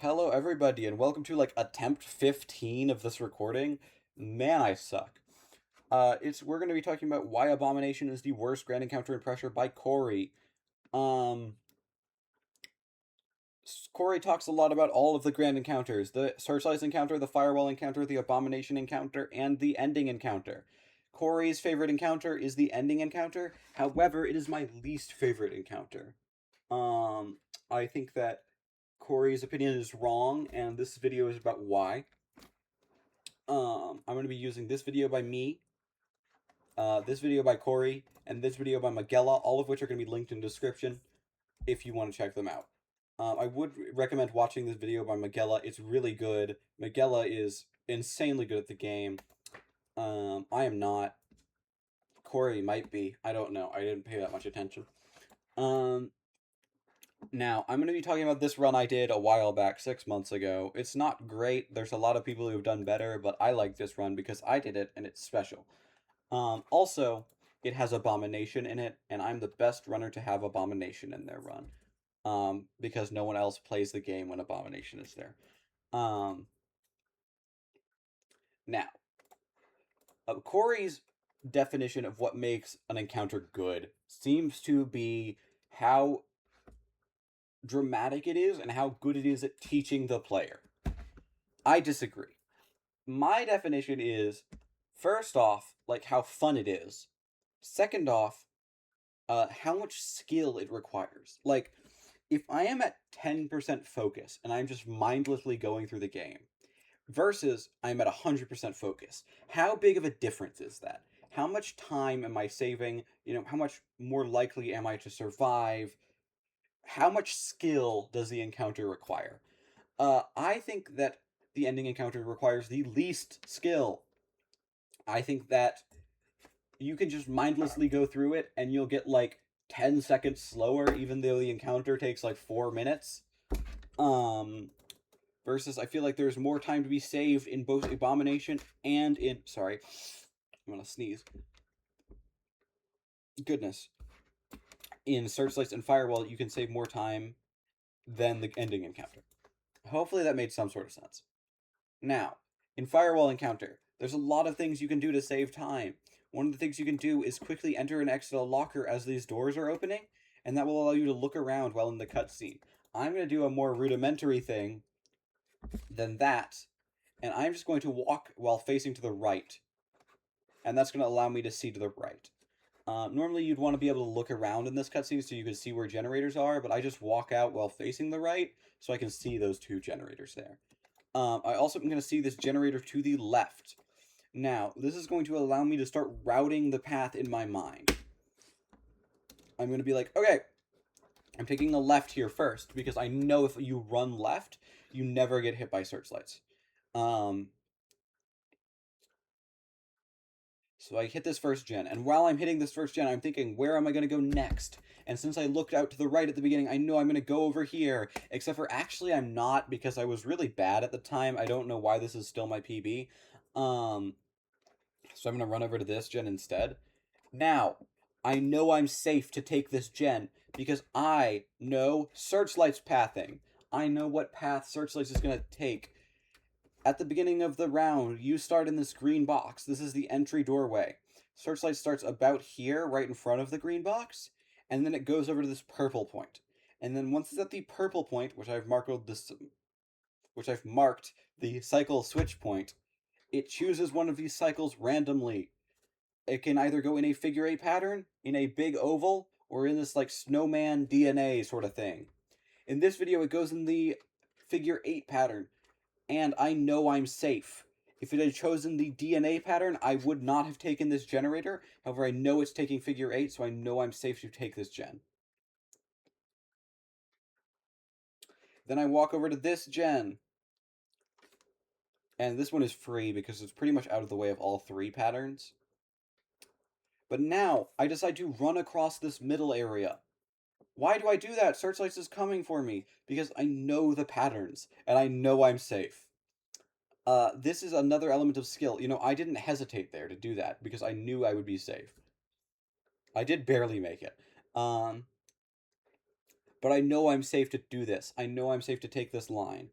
Hello, everybody, and welcome to like attempt 15 of this recording. Man, I suck. It's we're going to be talking about why Abomination is the worst Grand Encounter in Pressure by Corey. Um, Corey talks a lot about all of the Grand Encounters: the Searchlights encounter, the Firewall encounter, the Abomination encounter, and the Ending encounter. Corey's favorite encounter is the Ending encounter. However, it is my least favorite encounter. Um, I think that Corey's opinion is wrong, and this video is about why. I'm going to be using this video by me, this video by Corey, and this video by Magella, all of which are going to be linked in the description if you want to check them out. I would recommend watching this video by Magella. It's really good. Magella is insanely good at the game. I am not. Corey might be. I don't know. I didn't pay that much attention. Um, Now, I'm going to be talking about this run I did a while back, 6 months ago. It's not great. There's a lot of people who have done better, but I like this run because I did it and it's special. Also, it has Abomination in it, and I'm the best runner to have Abomination in their run. Because no one else plays the game when Abomination is there. Um, Now, Corey's definition of what makes an encounter good seems to be how dramatic it is and how good it is at teaching the player. I disagree. My definition is, first off, like how fun it is. Second off, how much skill it requires. Like, if I am at 10% focus and I'm just mindlessly going through the game, versus I'm at 100% focus, how big of a difference is that? How much time am I saving? How much more likely am I to survive? How much skill does the encounter require? I think that the ending encounter requires the least skill. I think that you can just mindlessly go through it and you'll get like 10 seconds slower, even though the encounter takes like 4 minutes. Versus I feel like there's more time to be saved in both Abomination and in. Sorry, I'm gonna sneeze. Goodness. In Searchlights and Firewall, you can save more time than the ending encounter. Hopefully that made some sort of sense. Now, in Firewall Encounter, there's a lot of things you can do to save time. One of the things you can do is quickly enter and exit a locker as these doors are opening, and that will allow you to look around while in the cutscene. I'm going to do a more rudimentary thing than that, and I'm just going to walk while facing to the right, and that's going to allow me to see to the right. Normally, you'd want to be able to look around in this cutscene so you can see where generators are, but I just walk out while facing the right so I can see those two generators there. I also am going to see this generator to the left. Now, this is going to allow me to start routing the path in my mind. I'm going to be like, okay, I'm taking a left here first, because I know if you run left, you never get hit by searchlights. So I hit this first gen, and while I'm hitting this first gen, I'm thinking, where am I going to go next? And since I looked out to the right at the beginning, I know I'm going to go over here, except for actually I'm not, because I was really bad at the time. I don't know why this is still my PB. So I'm going to run over to this gen instead. Now, I know I'm safe to take this gen, because I know Searchlight's pathing. I know what path Searchlights is going to take. At the beginning of the round, you start in this green box. This is the entry doorway. Searchlight starts about here, right in front of the green box, and then it goes over to this purple point. And then once it's at the purple point, which I've marked the cycle switch point, it chooses one of these cycles randomly. It can either go in a figure eight pattern, in a big oval, or in this like snowman DNA sort of thing. In this video, it goes in the figure eight pattern, and I know I'm safe. If it had chosen the DNA pattern, I would not have taken this generator. However, I know it's taking figure 8, so I know I'm safe to take this gen. Then I walk over to this gen. And this one is free because it's pretty much out of the way of all three patterns. But now, I decide to run across this middle area. Why do I do that? Searchlights is coming for me. Because I know the patterns, and I know I'm safe. This is another element of skill. I didn't hesitate there to do that because I knew I would be safe. I did barely make it. But I know I'm safe to do this. I know I'm safe to take this line.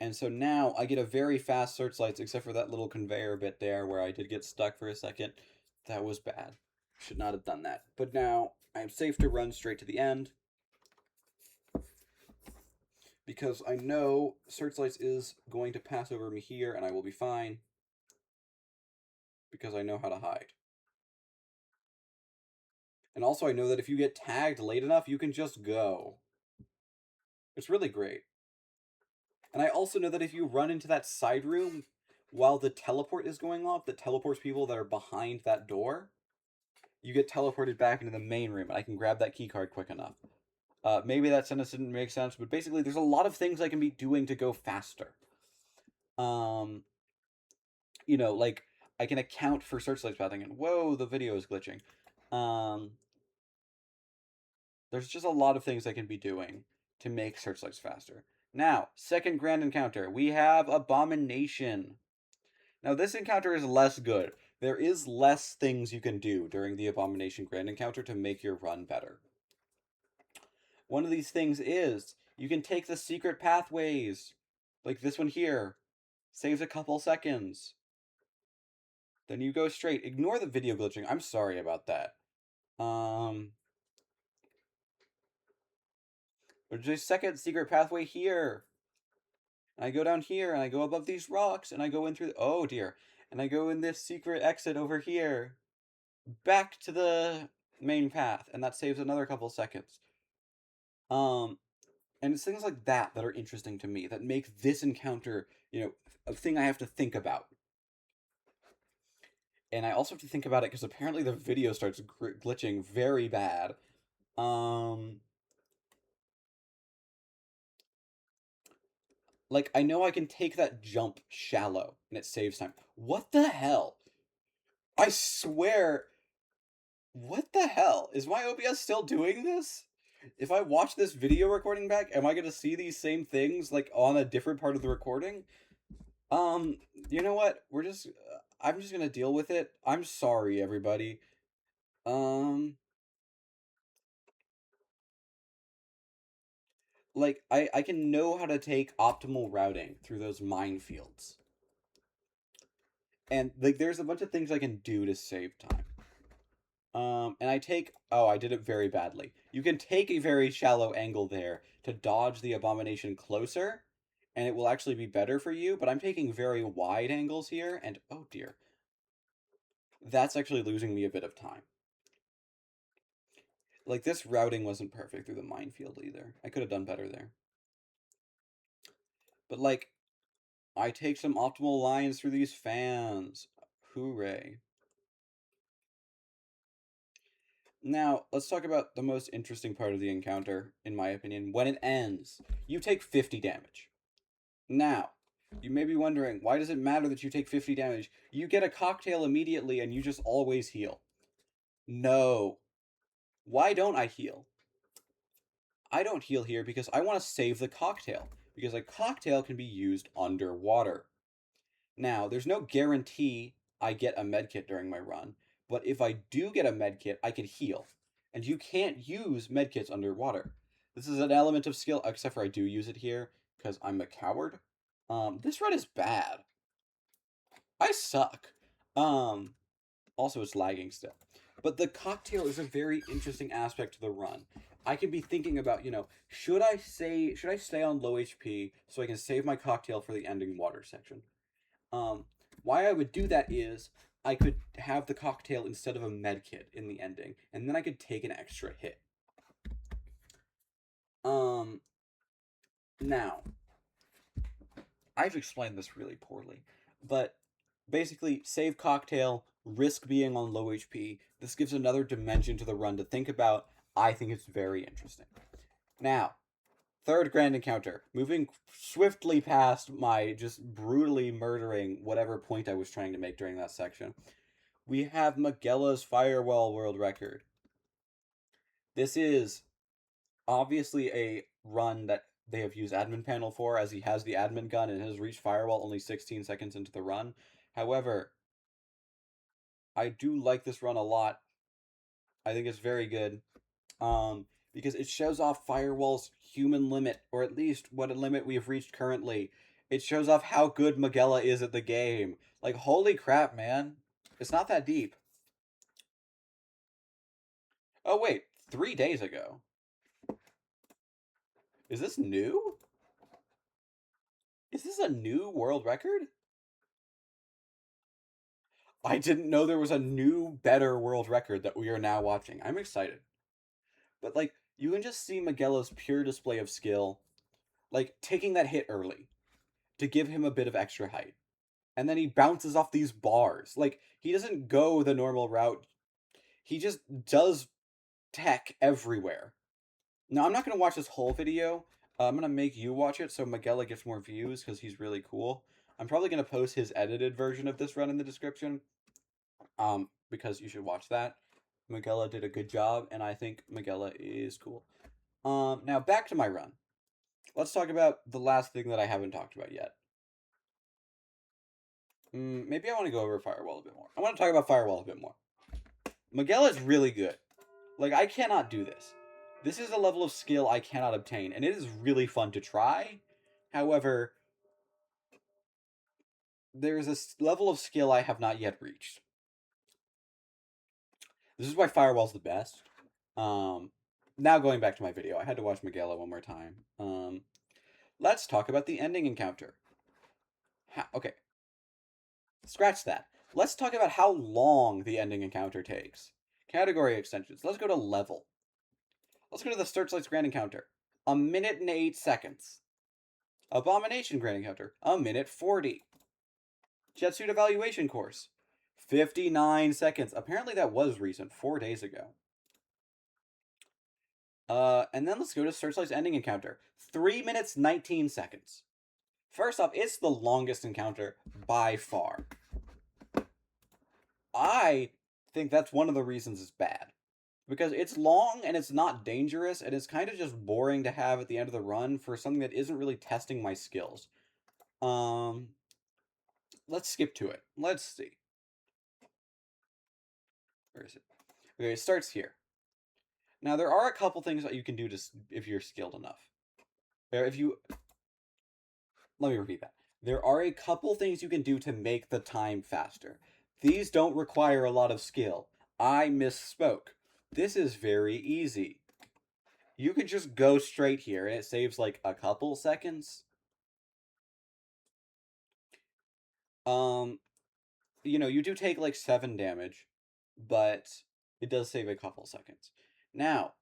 And so now I get a very fast searchlights, except for that little conveyor bit there where I did get stuck for a second. That was bad. Should not have done that. But now I am safe to run straight to the end because I know searchlights is going to pass over me here and I will be fine because I know how to hide. And also I know that if you get tagged late enough, you can just go. It's really great. And I also know that if you run into that side room while the teleport is going off, that teleports people that are behind that door, you get teleported back into the main room, and I can grab that key card quick enough. Maybe that sentence didn't make sense, but basically there's a lot of things I can be doing to go faster. Um, like I can account for searchlights pathing, and whoa, the video is glitching. There's just a lot of things I can be doing to make searchlights faster. Now, second grand encounter, we have Abomination. Now, this encounter is less good. There is less things you can do during the Abomination Grand Encounter to make your run better. One of these things is, you can take the secret pathways, like this one here. Saves a couple seconds. Then you go straight. Ignore the video glitching. I'm sorry about that. There's a second secret pathway here. And I go down here, and I go above these rocks, and I go in through... Oh, dear. And I go in this secret exit over here. Back to the main path, and that saves another couple seconds. And it's things like that that are interesting to me, that make this encounter, a thing I have to think about. And I also have to think about it because apparently the video starts glitching very bad. Like, I know I can take that jump shallow, and it saves time. What the hell? I swear... What the hell? Is my OBS still doing this? If I watch this video recording back, am I going to see these same things, like, on a different part of the recording? You know what? I'm just going to deal with it. I'm sorry, everybody. Like, I can know how to take optimal routing through those minefields. And, like, there's a bunch of things I can do to save time. And I did it very badly. You can take a very shallow angle there to dodge the Abomination closer, and it will actually be better for you, but I'm taking very wide angles here, and oh dear. That's actually losing me a bit of time. Like, this routing wasn't perfect through the minefield either. I could have done better there. But, like, I take some optimal lines through these fans. Hooray. Now, let's talk about the most interesting part of the encounter, in my opinion. When it ends, you take 50 damage. Now, you may be wondering, why does it matter that you take 50 damage? You get a cocktail immediately and you just always heal. No. Why don't I heal? I don't heal here because I want to save the cocktail, because a cocktail can be used underwater. Now, there's no guarantee I get a medkit during my run, but if I do get a medkit, I can heal. And you can't use medkits underwater. This is an element of skill, except for I do use it here, because I'm a coward. This run is bad. I suck. Also it's lagging still. But the cocktail is a very interesting aspect to the run. I can be thinking about, should I stay on low HP so I can save my cocktail for the ending water section? Why I would do that is I could have the cocktail instead of a medkit in the ending, and then I could take an extra hit. Now, I've explained this really poorly, but basically, save cocktail, risk being on low HP. This gives another dimension to the run to think about. I think it's very interesting. Now, third grand encounter. Moving swiftly past my just brutally murdering whatever point I was trying to make during that section. We have Magella's Firewall World Record. This is obviously a run that they have used admin panel for, as he has the admin gun and has reached Firewall only 16 seconds into the run. However, I do like this run a lot. I think it's very good. Because it shows off Firewall's human limit, or at least what a limit we have reached currently. It shows off how good Magella is at the game. Like, holy crap, man. It's not that deep. Oh, wait. 3 days ago. Is this new? Is this a new world record? I didn't know there was a new, better world record that we are now watching. I'm excited. But, like, you can just see Magella's pure display of skill, like, taking that hit early to give him a bit of extra height. And then he bounces off these bars. Like, he doesn't go the normal route. He just does tech everywhere. Now, I'm not going to watch this whole video. I'm going to make you watch it so Magella gets more views because he's really cool. I'm probably going to post his edited version of this run in the description. Because you should watch that. Magella did a good job, and I think Magella is cool. Now back to my run. Let's talk about the last thing that I haven't talked about yet. Maybe I want to go over Firewall a bit more. I want to talk about Firewall a bit more. Magella is really good. Like, I cannot do this. This is a level of skill I cannot obtain, and it is really fun to try. However, there is a level of skill I have not yet reached. This is why Firewall's the best. Now going back to my video, I had to watch Magella one more time. Let's talk about the ending encounter. Okay. Scratch that. Let's talk about how long the ending encounter takes. Category extensions. Let's go to level. Let's go to the Searchlight's Grand Encounter. 1 minute and 8 seconds. Abomination Grand Encounter. 1 minute 40. Jetsuit Evaluation Course. 59 seconds. Apparently that was recent. 4 days ago. And then let's go to Searchlight's Ending Encounter. 3 minutes 19 seconds. First off, it's the longest encounter by far. I think that's one of the reasons it's bad. Because it's long and it's not dangerous, and it's kind of just boring to have at the end of the run for something that isn't really testing my skills. Let's skip to it. Let's see. Where is it? Okay, it starts here. Now, there are a couple things that you can do if you're skilled enough. Let me repeat that. There are a couple things you can do to make the time faster. These don't require a lot of skill. I misspoke. This is very easy. You could just go straight here, and it saves, like, a couple seconds. You know, you do take, like, 7 damage, but it does save a couple seconds. Now,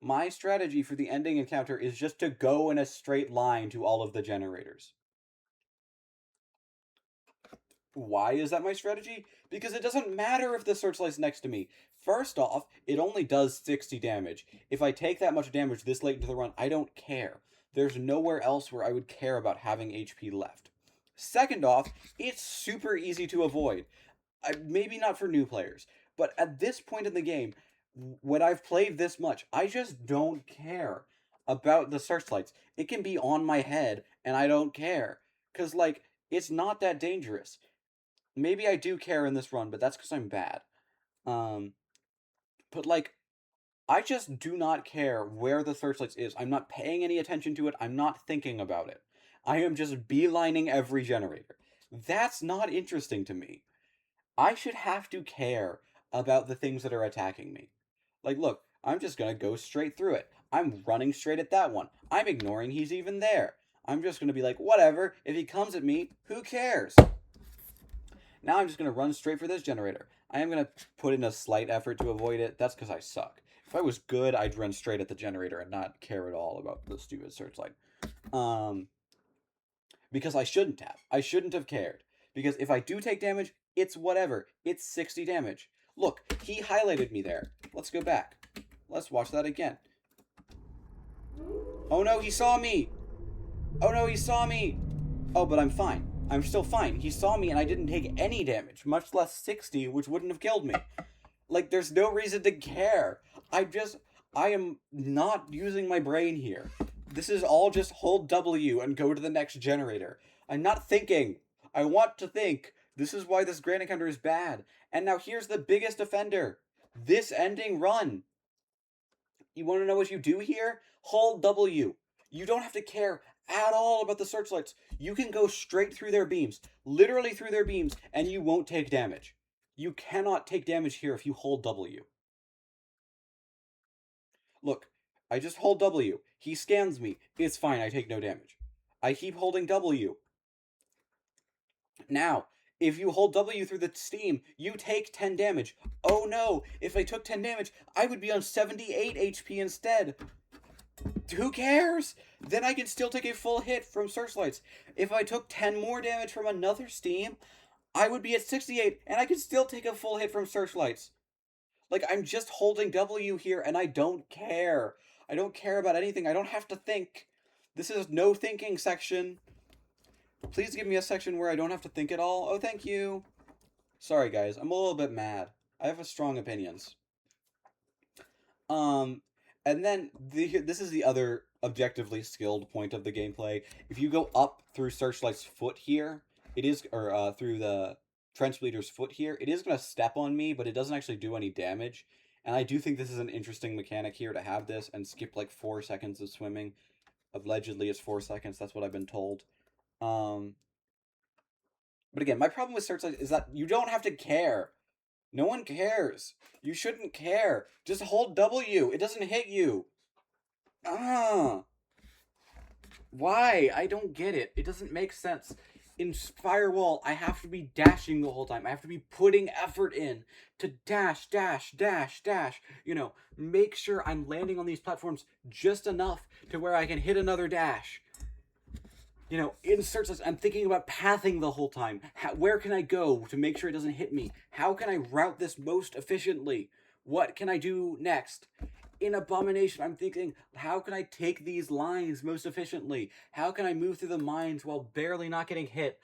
my strategy for the ending encounter is just to go in a straight line to all of the generators. Why is that my strategy? Because it doesn't matter if the Searchlight's next to me. First off, it only does 60 damage. If I take that much damage this late into the run, I don't care. There's nowhere else where I would care about having HP left. Second off, it's super easy to avoid. Maybe not for new players, but at this point in the game, when I've played this much, I just don't care about the Searchlights. It can be on my head, and I don't care. Because, like, it's not that dangerous. Maybe I do care in this run, but that's because I'm bad. But, like, I just do not care where the Searchlights is. I'm not paying any attention to it. I'm not thinking about it. I am just beelining every generator. That's not interesting to me. I should have to care about the things that are attacking me. Like, look, I'm just gonna go straight through it. I'm running straight at that one. I'm ignoring he's even there. I'm just gonna be like, whatever, if he comes at me, who cares? Now I'm just gonna run straight for this generator. I am gonna put in a slight effort to avoid it. That's because I suck. If I was good, I'd run straight at the generator and not care at all about the stupid Searchlight. Because I shouldn't have. I shouldn't have cared. Because if I do take damage, it's whatever. It's 60 damage. Look, he highlighted me there. Let's go back. Let's watch that again. Oh no, he saw me! Oh no, he saw me! Oh, but I'm fine. I'm still fine. He saw me and I didn't take any damage, much less 60, which wouldn't have killed me. Like, there's no reason to care. I am not using my brain here. This is all just hold W and go to the next generator. I'm not thinking. I want to think. This is why this Grand Encounter is bad. And now here's the biggest offender. This ending run. You want to know what you do here? Hold W. You don't have to care at all about the searchlights. You can go straight through their beams, literally through their beams, and you won't take damage. You cannot take damage here if you hold W. Look, I just hold W. He scans me. It's fine, I take no damage. I keep holding W. Now, if you hold W through the steam, you take 10 damage. Oh no, if I took 10 damage, I would be on 78 HP instead. Who cares? Then I can still take a full hit from searchlights. If I took 10 more damage from another steam, I would be at 68, and I could still take a full hit from searchlights. Like, I'm just holding W here, and I don't care. I don't care about anything. I don't have to think. This is no thinking section. Please give me a section where I don't have to think at all. Oh, thank you. Sorry, guys. I'm a little bit mad. I have strong opinions. And then this is the other objectively skilled point of the gameplay. If you go up through Searchlight's foot here, it is, or through the Trench Bleeder's foot here, it is going to step on me, but it doesn't actually do any damage. And I do think this is an interesting mechanic here to have this and skip like 4 seconds of swimming. Allegedly, it's 4 seconds. That's what I've been told. But again, my problem with Searchlight is that you don't have to care. No one cares. You shouldn't care. Just hold W. It doesn't hit you. Why? I don't get it. It doesn't make sense. In Firewall, I have to be dashing the whole time. I have to be putting effort in to dash, dash, dash, dash. You know, make sure I'm landing on these platforms just enough to where I can hit another dash. You know, in Searchlights, I'm thinking about pathing the whole time. Where can I go to make sure it doesn't hit me? How can I route this most efficiently? What can I do next? In Abomination, I'm thinking, how can I take these lines most efficiently? How can I move through the mines while barely not getting hit?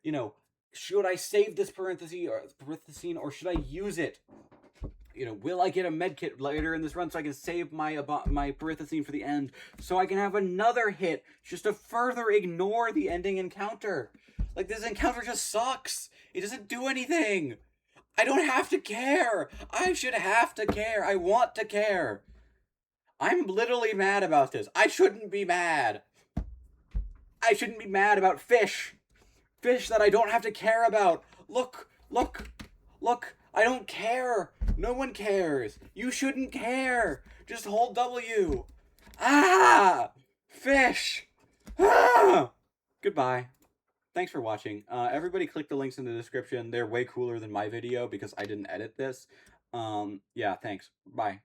You know, should I save this parenthesis or should I use it? You know, will I get a medkit later in this run so I can save my parenthesis for the end, so I can have another hit just to further ignore the ending encounter? Like, this encounter just sucks. It doesn't do anything. I don't have to care. I should have to care. I want to care. I'm literally mad about this. I shouldn't be mad. I shouldn't be mad about fish. Fish that I don't have to care about. Look, look, look. I don't care. No one cares. You shouldn't care. Just hold W. Ah! Fish! Ah! Goodbye. Thanks for watching. Everybody click the links in the description. They're way cooler than my video because I didn't edit this. Yeah, thanks. Bye.